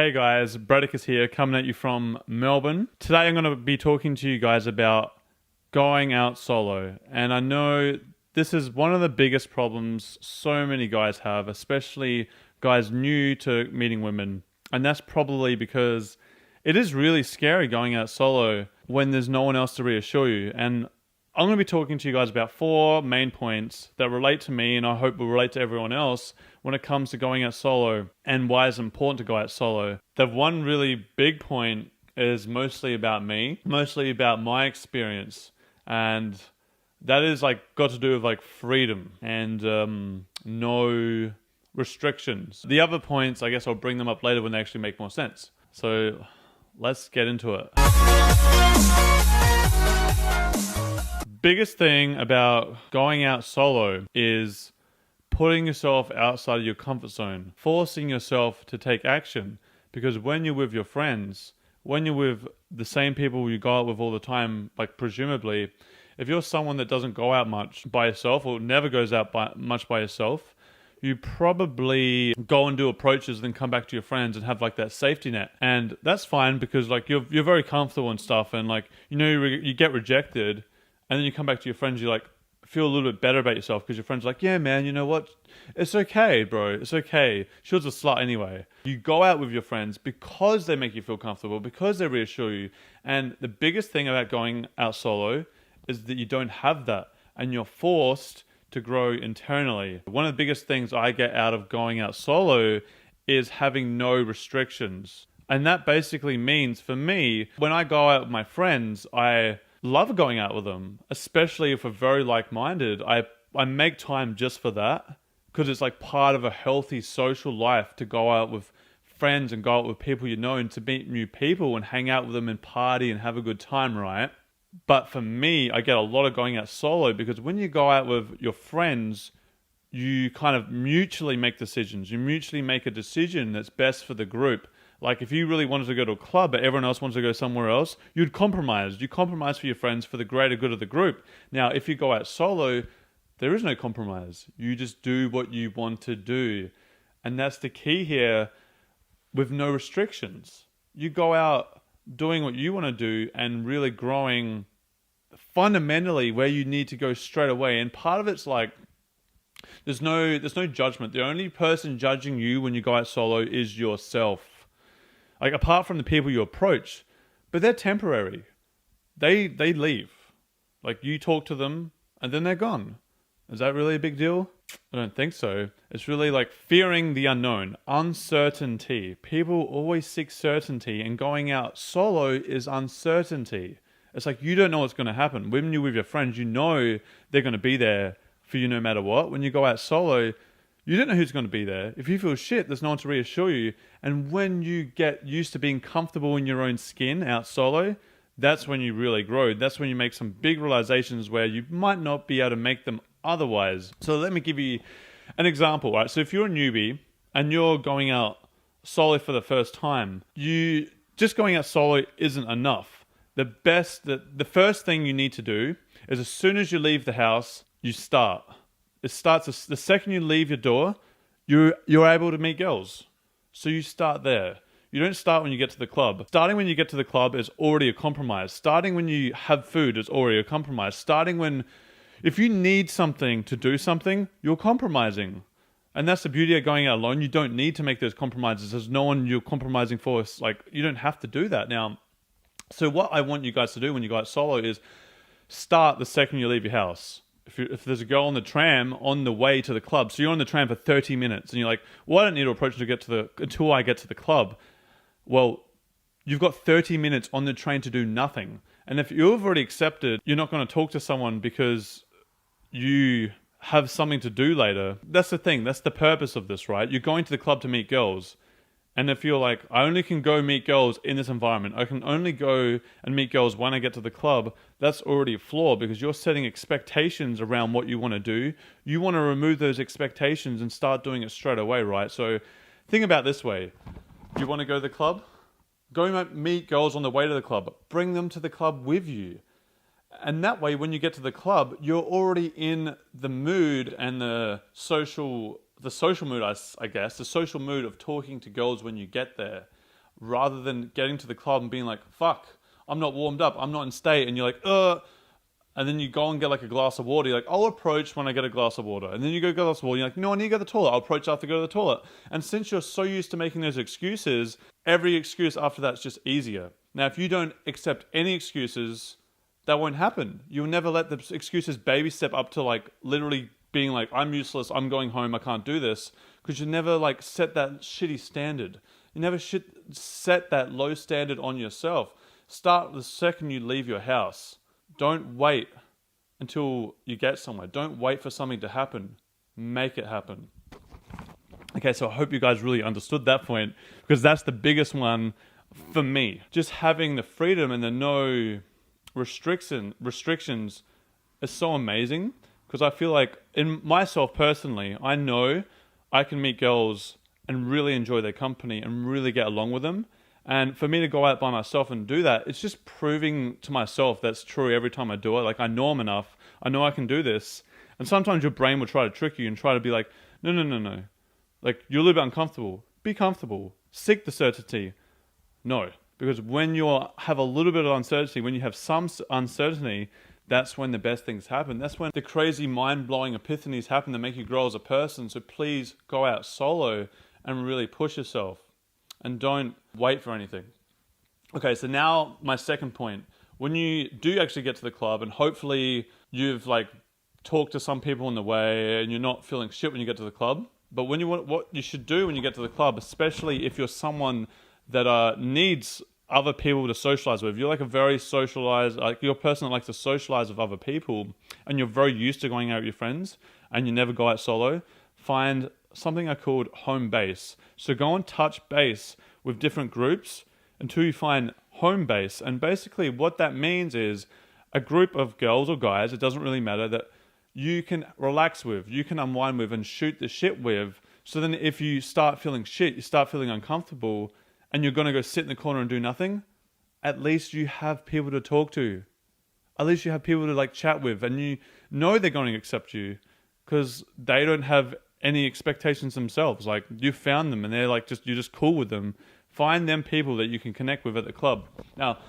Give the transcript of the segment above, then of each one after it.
Hey guys, Bradicus here, coming at you from Melbourne. Today I'm going to be talking to you guys about going out solo. And I know this is one of the biggest problems so many guys have, especially guys new to meeting women. And that's probably because it is really scary going out solo when there's no one else to reassure you. And I'm going to be talking to you guys about 4 main points that relate to me and I hope will relate to everyone else when it comes to going out solo and why it's important to go out solo. The one really big point is mostly about me, mostly about my experience, and that is got to do with freedom and no restrictions. The other points, I guess I'll bring them up later when they actually make more sense. So let's get into it. Biggest thing about going out solo is putting yourself outside of your comfort zone, forcing yourself to take action. Because when you're with your friends, when you're with the same people you go out with all the time, presumably, if you're someone that doesn't go out much by yourself or never goes out much by yourself, you probably go and do approaches and then come back to your friends and have that safety net. And that's fine because you're very comfortable and stuff, and you get rejected. And then you come back to your friends, you feel a little bit better about yourself because your friends are like, yeah, man, you know what? It's okay, bro. It's okay. She was a slut anyway. You go out with your friends because they make you feel comfortable, because they reassure you. And the biggest thing about going out solo is that you don't have that and you're forced to grow internally. One of the biggest things I get out of going out solo is having no restrictions. And that basically means for me, when I go out with my friends, I love going out with them, especially if we're very like-minded. I make time just for that because it's part of a healthy social life to go out with friends and go out with people you know and to meet new people and hang out with them and party and have a good time, right? But for me, I get a lot of going out solo because when you go out with your friends, you kind of mutually make decisions. You mutually make a decision that's best for the group. If you really wanted to go to a club, but everyone else wants to go somewhere else, you'd compromise. You compromise for your friends for the greater good of the group. Now, if you go out solo, there is no compromise. You just do what you want to do. And that's the key here with no restrictions. You go out doing what you want to do and really growing fundamentally where you need to go straight away. And part of it's there's no judgment. The only person judging you when you go out solo is yourself. Apart from the people you approach, but they're temporary. They leave. You talk to them and then they're gone. Is that really a big deal? I don't think so. It's really fearing the unknown, uncertainty. People always seek certainty, and going out solo is uncertainty. It's you don't know what's going to happen. When you're with your friends, you know they're going to be there for you no matter what. When you go out solo, you don't know who's going to be there. If you feel shit, there's no one to reassure you. And when you get used to being comfortable in your own skin out solo, that's when you really grow. That's when you make some big realizations where you might not be able to make them otherwise. So let me give you an example, right? So if you're a newbie and you're going out solo for the first time, just going out solo isn't enough. The first thing you need to do is as soon as you leave the house, you start. It starts the second you leave your door, you're able to meet girls. So you start there. You don't start when you get to the club. Starting when you get to the club is already a compromise. Starting when you have food is already a compromise. If you need something to do something, you're compromising. And that's the beauty of going out alone. You don't need to make those compromises. There's no one you're compromising for. It's you don't have to do that. Now, so what I want you guys to do when you go out solo is start the second you leave your house. If there's a girl on the tram on the way to the club, so you're on the tram for 30 minutes and you're well, I don't need to approach until I get to the club. Well, you've got 30 minutes on the train to do nothing. And if you've already accepted, you're not going to talk to someone because you have something to do later. That's the thing. That's the purpose of this, right? You're going to the club to meet girls. And if you're I only can go meet girls in this environment, I can only go and meet girls when I get to the club, that's already a flaw because you're setting expectations around what you want to do. You want to remove those expectations and start doing it straight away, right? So think about it this way. Do you want to go to the club? Go meet girls on the way to the club. Bring them to the club with you. And that way, when you get to the club, you're already in the mood and the social mood, I guess, the social mood of talking to girls when you get there. rather than getting to the club and being like, fuck, I'm not warmed up, I'm not in state, and you're like, and then you go and get like a glass of water. You're like, I'll approach when I get a glass of water. And then you go get a glass of water. You're like, no, I need to go to the toilet. I'll approach after I go to the toilet. And since you're so used to making those excuses, every excuse after that's just easier. Now, if you don't accept any excuses, that won't happen. You'll never let the excuses baby step up to like literally being like, I'm useless, I'm going home, I can't do this. Because you never like set that shitty standard. You never set that low standard on yourself. Start the second you leave your house. Don't wait until you get somewhere. Don't wait for something to happen. Make it happen. Okay, so I hope you guys really understood that point, because that's the biggest one for me. Just having the freedom and the no restrictions is so amazing, because I feel like in myself personally, I know I can meet girls and really enjoy their company and really get along with them. And for me to go out by myself and do that, it's just proving to myself that's true every time I do it. Like, I know I'm enough. I know I can do this. And sometimes your brain will try to trick you and try to be like, no. Like, you're a little bit uncomfortable. Be comfortable. Seek the certainty. No. Because when you have a little bit of uncertainty, when you have some uncertainty, that's when the best things happen. That's when the crazy mind-blowing epiphanies happen that make you grow as a person. So please go out solo and really push yourself. And don't wait for anything. Okay, so now my second point. When you do actually get to the club, and hopefully you've like talked to some people on the way and you're not feeling shit when you get to the club, but what you should do when you get to the club, especially if you're someone that needs other people to socialize with, you're like a very socialized, like you're a person that likes to socialize with other people, and you're very used to going out with your friends, and you never go out solo, find something I called home base. So go and touch base with different groups until you find home base. And basically what that means is a group of girls or guys, it doesn't really matter, that you can relax with, you can unwind with and shoot the shit with. So then if you start feeling shit, you start feeling uncomfortable and you're going to go sit in the corner and do nothing, at least you have people to talk to. At least you have people to like chat with, and you know they're going to accept you because they don't have any expectations themselves. Like, you found them and they're like, you're just cool with them. Find them people that you can connect with at the club. Now,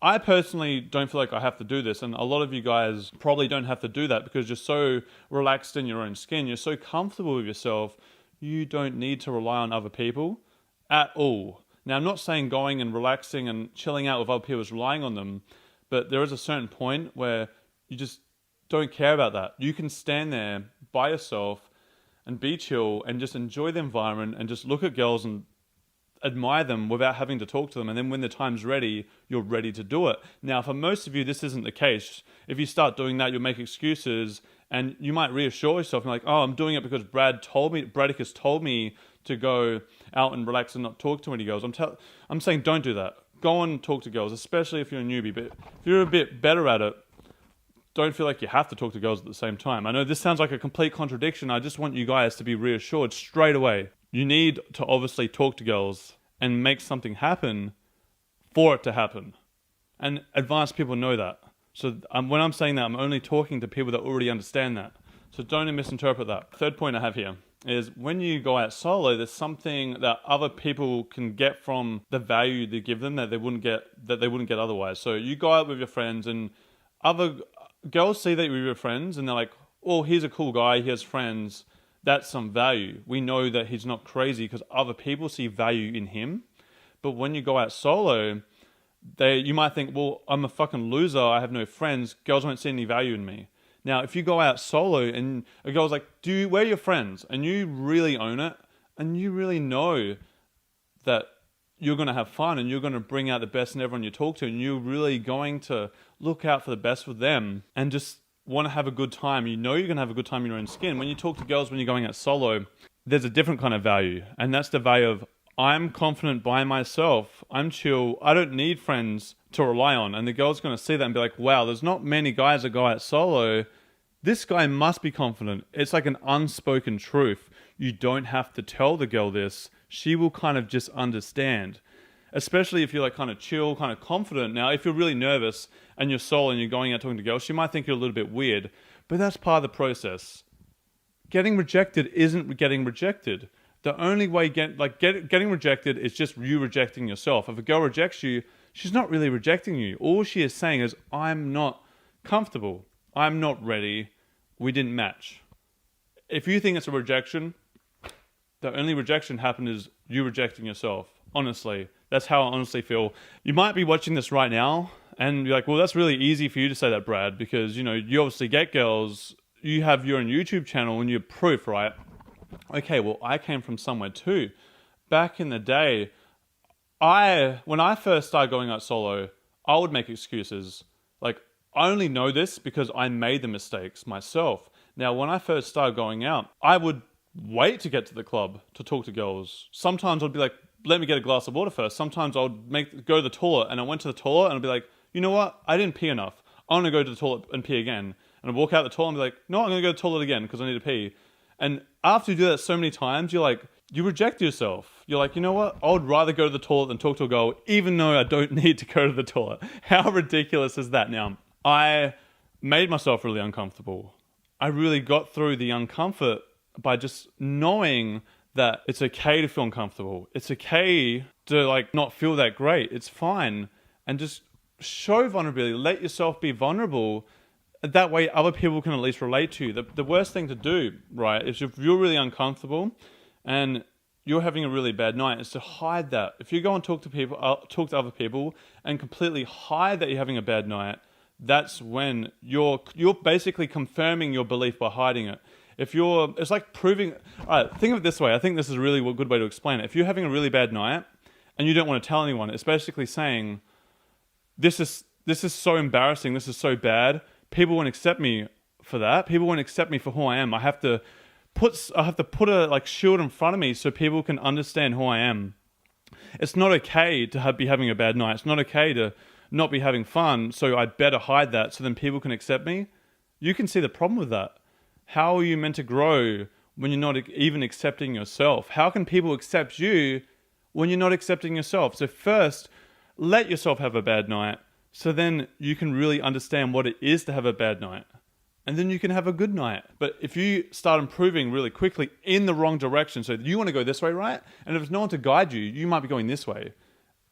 I personally don't feel like I have to do this, and a lot of you guys probably don't have to do that because you're so relaxed in your own skin. You're so comfortable with yourself. You don't need to rely on other people at all. Now, I'm not saying going and relaxing and chilling out with other people is relying on them, but there is a certain point where you just don't care about that. You can stand there by yourself and be chill and just enjoy the environment and just look at girls and admire them without having to talk to them. And then when the time's ready, you're ready to do it. Now, for most of you, this isn't the case. If you start doing that, you'll make excuses and you might reassure yourself and like, oh, I'm doing it because Bradicus told me to go out and relax and not talk to any girls. I'm saying don't do that. Go and talk to girls, especially if you're a newbie. But if you're a bit better at it, don't feel like you have to talk to girls at the same time. I know this sounds like a complete contradiction. I just want you guys to be reassured straight away. You need to obviously talk to girls and make something happen for it to happen. And advanced people know that. So when I'm saying that, I'm only talking to people that already understand that. So don't misinterpret that. Third point I have here is when you go out solo, there's something that other people can get from the value you give them that they wouldn't get otherwise. So you go out with your friends and other girls see that you're with your friends and they're like, oh, he's a cool guy, he has friends. That's some value. We know that he's not crazy because other people see value in him. But when you go out solo, you might think, well, I'm a fucking loser, I have no friends, girls won't see any value in me. Now, if you go out solo and a girl's like, where are your friends? And you really own it and you really know that you're going to have fun and you're going to bring out the best in everyone you talk to and you're really going to look out for the best with them and just want to have a good time. You know you're going to have a good time in your own skin. When you talk to girls when you're going out solo, there's a different kind of value. And that's the value of, I'm confident by myself. I'm chill. I don't need friends to rely on. And the girl's going to see that and be like, wow, there's not many guys that go out solo. This guy must be confident. It's like an unspoken truth. You don't have to tell the girl this. She will kind of just understand. Especially if you're like kind of chill, kind of confident. Now, if you're really nervous and you're solo and you're going out talking to girls, she might think you're a little bit weird. But that's part of the process. Getting rejected isn't getting rejected. The only way getting rejected is just you rejecting yourself. If a girl rejects you, she's not really rejecting you. All she is saying is, I'm not comfortable. I'm not ready. We didn't match. If you think it's a rejection, the only rejection happened is you rejecting yourself. Honestly, that's how I honestly feel. You might be watching this right now and you're like, well, that's really easy for you to say that, Brad, because, you obviously get girls. You have your own YouTube channel and you're proof, right? Okay, well, I came from somewhere too. Back in the day, when I first started going out solo, I would make excuses. Like, I only know this because I made the mistakes myself. Now, when I first started going out, I would wait to get to the club to talk to girls. Sometimes I'd be like, let me get a glass of water first. Sometimes I would go to the toilet, and I went to the toilet and I'd be like, you know what? I didn't pee enough. I'm going to go to the toilet and pee again. And I'd walk out the toilet and be like, no, I'm going to go to the toilet again because I need to pee. And after you do that so many times, you reject yourself. You're like, you know what? I would rather go to the toilet than talk to a girl, even though I don't need to go to the toilet. How ridiculous is that? Now, I made myself really uncomfortable. I really got through the uncomfort by just knowing that it's okay to feel uncomfortable. It's okay to not feel that great. It's fine. And just show vulnerability. Let yourself be vulnerable. That way other people can at least relate to you. The worst thing to do, right, is if you're really uncomfortable and you're having a really bad night, is to hide that. If you go and talk to other people and completely hide that you're having a bad night, that's when you're basically confirming your belief by hiding it. It's like proving, all right, think of it this way. I think this is a really good way to explain it. If you're having a really bad night and you don't want to tell anyone, it's basically saying, this is so embarrassing. This is so bad. People won't accept me for that. People won't accept me for who I am. I have to put a shield in front of me so people can understand who I am. It's not okay to be having a bad night. It's not okay to not be having fun. So I better hide that so then people can accept me. You can see the problem with that. How are you meant to grow when you're not even accepting yourself? How can people accept you when you're not accepting yourself? So first, let yourself have a bad night. So then you can really understand what it is to have a bad night. And then you can have a good night. But if you start improving really quickly in the wrong direction, so you want to go this way, right? And if there's no one to guide you, you might be going this way.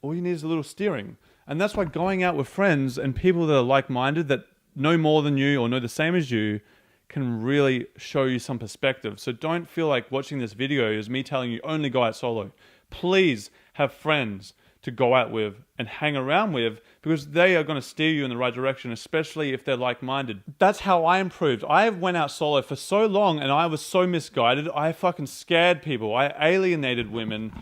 All you need is a little steering. And that's why going out with friends and people that are like-minded, that know more than you or know the same as you, can really show you some perspective. So don't feel like watching this video is me telling you only go out solo. Please have friends to go out with and hang around with, because they are going to steer you in the right direction, especially if they're like-minded. That's how I improved. I went out solo for so long and I was so misguided. I fucking scared people. I alienated women.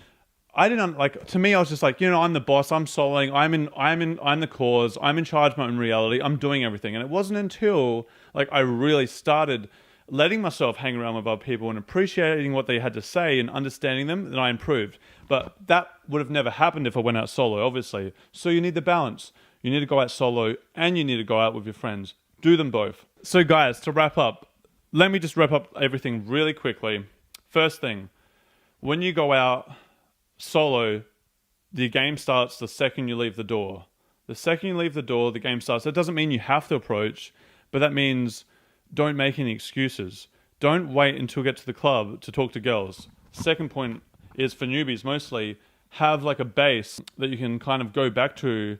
To me, I was just like, I'm the boss. I'm soloing. I'm the cause. I'm in charge of my own reality. I'm doing everything. And it wasn't until I really started letting myself hang around with other people and appreciating what they had to say and understanding them, that I improved. But that would have never happened if I went out solo, obviously. So you need the balance. You need to go out solo and you need to go out with your friends. Do them both. So guys, to wrap up, let me just wrap up everything really quickly. First thing, when you go out solo, the game starts the second you leave the door. The second you leave the door, the game starts. That doesn't mean you have to approach, but that means don't make any excuses. Don't wait until you get to the club to talk to girls. Second point is for newbies mostly, have a base that you can kind of go back to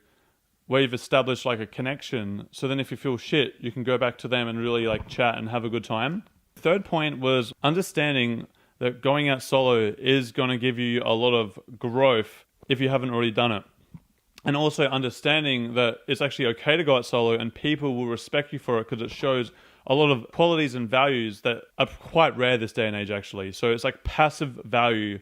where you've established a connection. So then if you feel shit, you can go back to them and really chat and have a good time. Third point was understanding that going out solo is going to give you a lot of growth if you haven't already done it. And also understanding that it's actually okay to go out solo and people will respect you for it because it shows a lot of qualities and values that are quite rare this day and age, actually. So it's passive value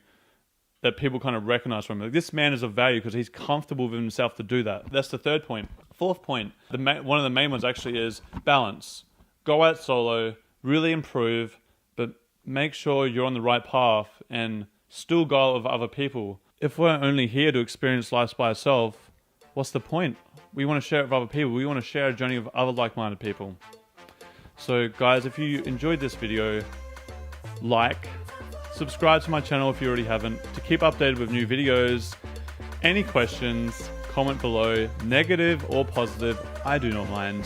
that people kind of recognize from him. This man is of value because he's comfortable with himself to do that. That's the third point. Fourth point, one of the main ones actually is balance. Go out solo, really improve, but make sure you're on the right path and still go with other people. If we're only here to experience life by ourselves, what's the point? We want to share it with other people. We want to share a journey with other like-minded people. So guys, if you enjoyed this video, subscribe to my channel if you already haven't, to keep updated with new videos. Any questions, comment below, negative or positive, I do not mind.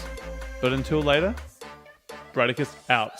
But until later, Bradicus out.